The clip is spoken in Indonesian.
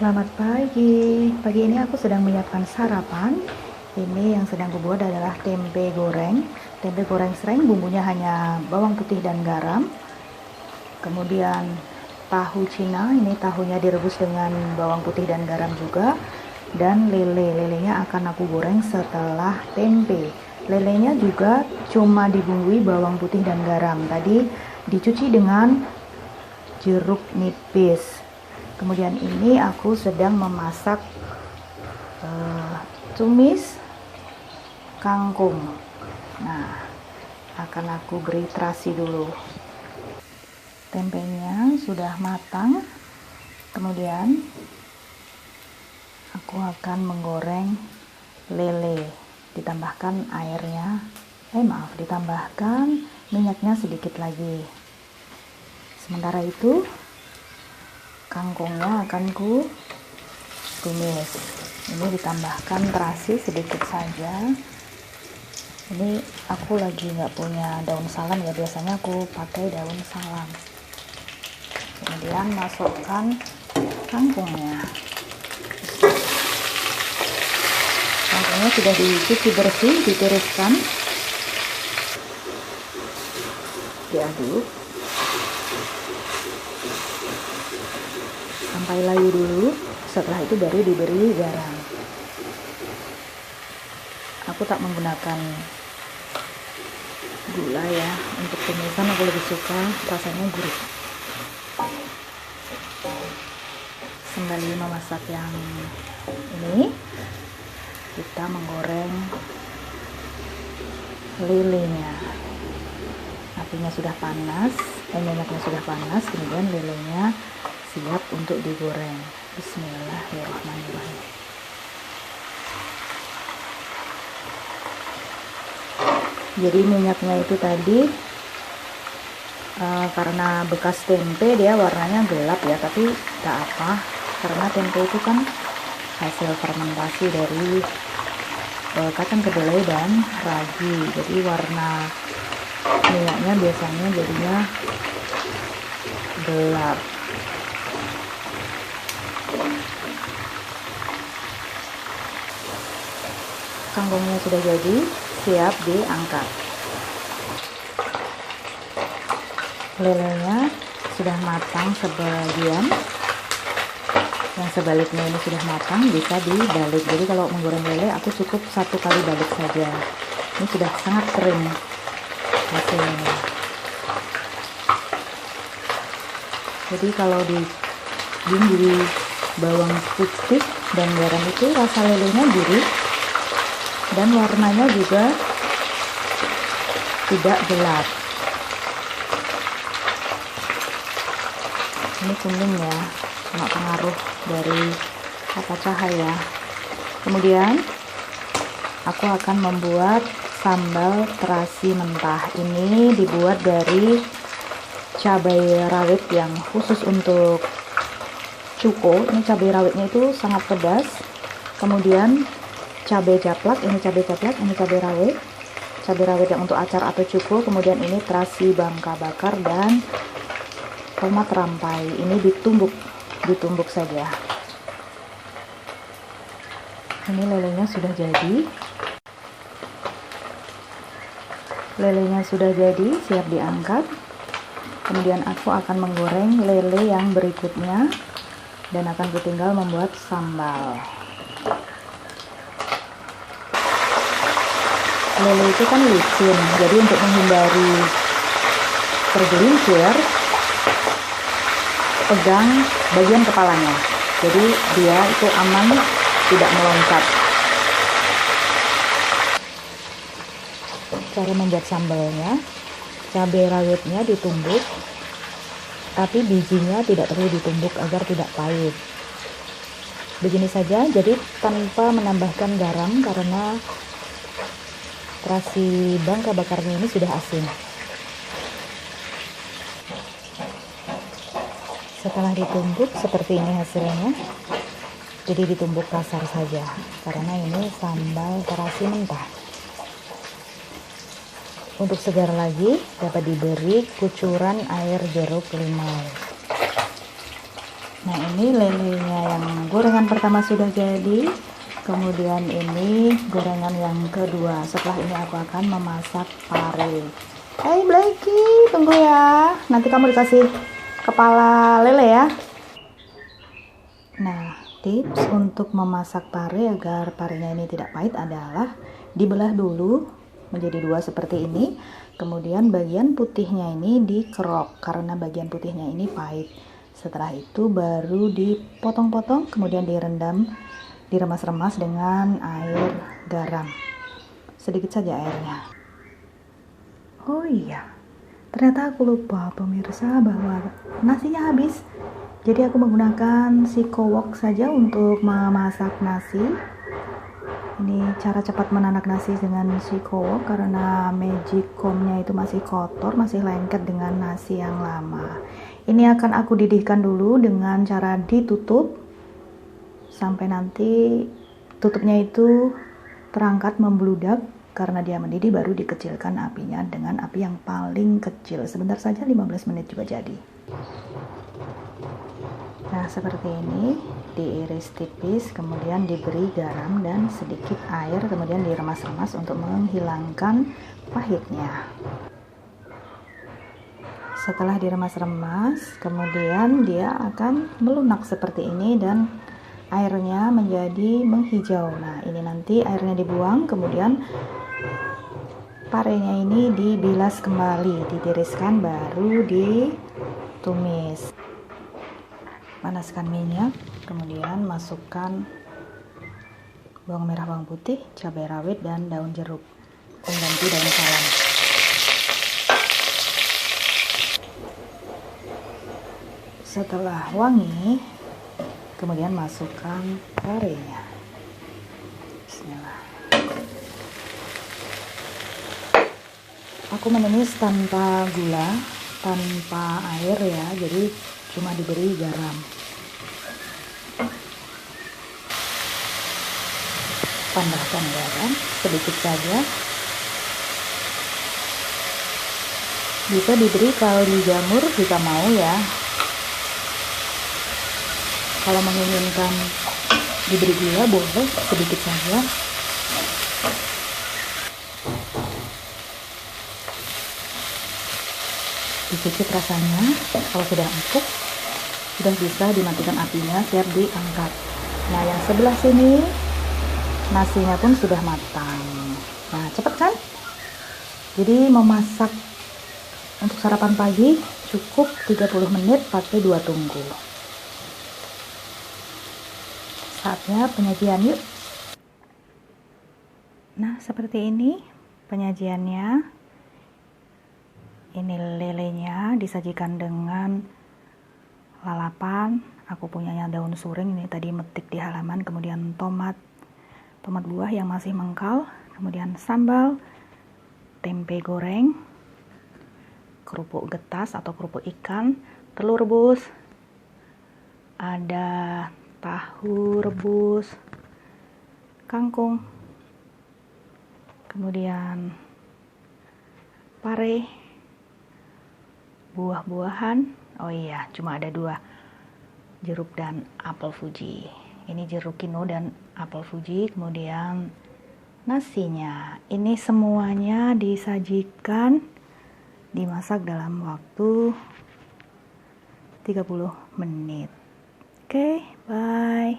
Selamat pagi. Pagi ini aku sedang menyiapkan sarapan. Ini yang sedang kubuat adalah tempe goreng. Tempe goreng sereng, bumbunya hanya bawang putih dan garam. Kemudian tahu Cina, ini tahunya direbus dengan bawang putih dan garam juga. Dan lelenya akan aku goreng setelah tempe. Lelenya juga cuma dibumbui bawang putih dan garam. Tadi dicuci dengan jeruk nipis. Kemudian ini aku sedang memasak tumis kangkung. Nah, akan aku beri terasi dulu. Tempenya sudah matang. Kemudian aku akan menggoreng lele. Ditambahkan airnya. Ditambahkan minyaknya sedikit lagi. Sementara itu kangkungnya akan ku tumis. Ini ditambahkan terasi sedikit saja. Ini aku lagi nggak punya daun salam ya, biasanya aku pakai daun salam. Kemudian masukkan kangkungnya. Kangkungnya sudah dicuci bersih, ditiriskan, diaduk sampai layu dulu. Setelah itu baru diberi garam. Aku tak menggunakan gula ya, untuk tumisan aku lebih suka rasanya gurih. Sembari memasak yang ini, kita menggoreng lelenya. Apinya sudah panas, minyaknya sudah panas, kemudian lelenya siap untuk digoreng. Bismillahirrahmanirrahim. Jadi minyaknya itu tadi karena bekas tempe dia warnanya gelap ya, tapi tak apa, karena tempe itu kan hasil fermentasi dari kacang kedelai dan ragi. Jadi warna minyaknya biasanya jadinya gelap. Kangkungnya sudah jadi, siap diangkat. Lelenya sudah matang sebagian, yang sebaliknya ini sudah matang, bisa dibalik. Jadi kalau menggoreng lele aku cukup satu kali balik saja. Ini sudah sangat kering hasilnya. Jadi kalau dibumbui bawang putih dan garam itu rasa lelenya gurih dan warnanya juga tidak gelap. Ini kuning ya, cuma pengaruh dari cahaya. Kemudian aku akan membuat sambal terasi mentah. Ini dibuat dari cabai rawit yang khusus untuk cuko. Ini cabai rawitnya itu sangat pedas. Kemudian cabai japlak, ini cabai japlak, ini cabai rawit yang untuk acar atau cuko. Kemudian ini terasi bangka bakar dan tomat rampai. Ini ditumbuk saja. Ini lelenya sudah jadi. Lelenya sudah jadi, siap diangkat. Kemudian aku akan menggoreng lele yang berikutnya dan akan tinggal membuat sambal. Lele itu kan licin, jadi untuk menghindari tergelincir, pegang bagian kepalanya, jadi dia itu aman, tidak meloncat. Cara membuat sambalnya, cabai rawitnya ditumbuk, tapi bijinya tidak perlu ditumbuk agar tidak pahit. Begini saja, jadi tanpa menambahkan garam karena terasi bangka bakarnya ini sudah asin. Setelah ditumbuk seperti ini hasilnya. Jadi ditumbuk kasar saja karena ini sambal terasi mentah. Untuk segar lagi dapat diberi kucuran air jeruk limau. Nah, ini lelenya yang gorengan pertama sudah jadi. Kemudian ini gorengan yang kedua. Setelah ini aku akan memasak pare. Hey Blackie, tunggu ya. Nanti kamu dikasih kepala lele ya. Nah, tips untuk memasak pare agar parenya ini tidak pahit adalah dibelah dulu menjadi dua seperti ini. Kemudian bagian putihnya ini dikerok karena bagian putihnya ini pahit. Setelah itu baru dipotong-potong, kemudian direndam, diremas-remas dengan air garam. Sedikit saja airnya. Oh iya, ternyata aku lupa pemirsa bahwa nasinya habis. Jadi aku menggunakan Siko Wok saja untuk memasak nasi. Ini cara cepat menanak nasi dengan Siko Wok karena Magicom-nya itu masih kotor, masih lengket dengan nasi yang lama. Ini akan aku didihkan dulu dengan cara ditutup sampai nanti tutupnya itu terangkat membludak. Karena dia mendidih baru dikecilkan apinya dengan api yang paling kecil. Sebentar saja, 15 menit juga jadi. Nah, seperti ini diiris tipis, kemudian diberi garam dan sedikit air, kemudian diremas-remas untuk menghilangkan pahitnya. Setelah diremas-remas, kemudian dia akan melunak seperti ini dan airnya menjadi menghijau. Nah, ini nanti airnya dibuang, kemudian parenya ini dibilas kembali, ditiriskan, baru ditumis. Panaskan minyak, kemudian masukkan bawang merah, bawang putih, cabai rawit, dan daun jeruk, pengganti daun salam. Setelah wangi, kemudian masukkan parenya. Bismillah. Aku menumis tanpa gula, tanpa air ya, jadi cuma diberi garam. Tambahkan garam sedikit saja. Bisa diberi kaldu jamur jika mau ya. Kalau menginginkan diberi gula boleh sedikit saja. Dicicip rasanya. Kalau sudah empuk, sudah bisa dimatikan apinya, siap diangkat. Nah, yang sebelah sini nasinya pun sudah matang. Nah, cepat kan? Jadi memasak untuk sarapan pagi cukup 30 menit pakai 2 tungku. Saatnya penyajian yuk. Nah, seperti ini penyajiannya. Ini lelenya disajikan dengan lalapan. Aku punyanya daun suring, ini tadi metik di halaman. Kemudian tomat buah yang masih mengkal. Kemudian sambal, tempe goreng, kerupuk getas atau kerupuk ikan, telur rebus, ada tahu rebus, kangkung, kemudian pare, buah-buahan. Oh iya, cuma ada 2, jeruk dan apel Fuji. Ini jeruk kino dan apel Fuji. Kemudian nasinya. Ini semuanya disajikan, dimasak dalam waktu 30 menit. Oke, bye.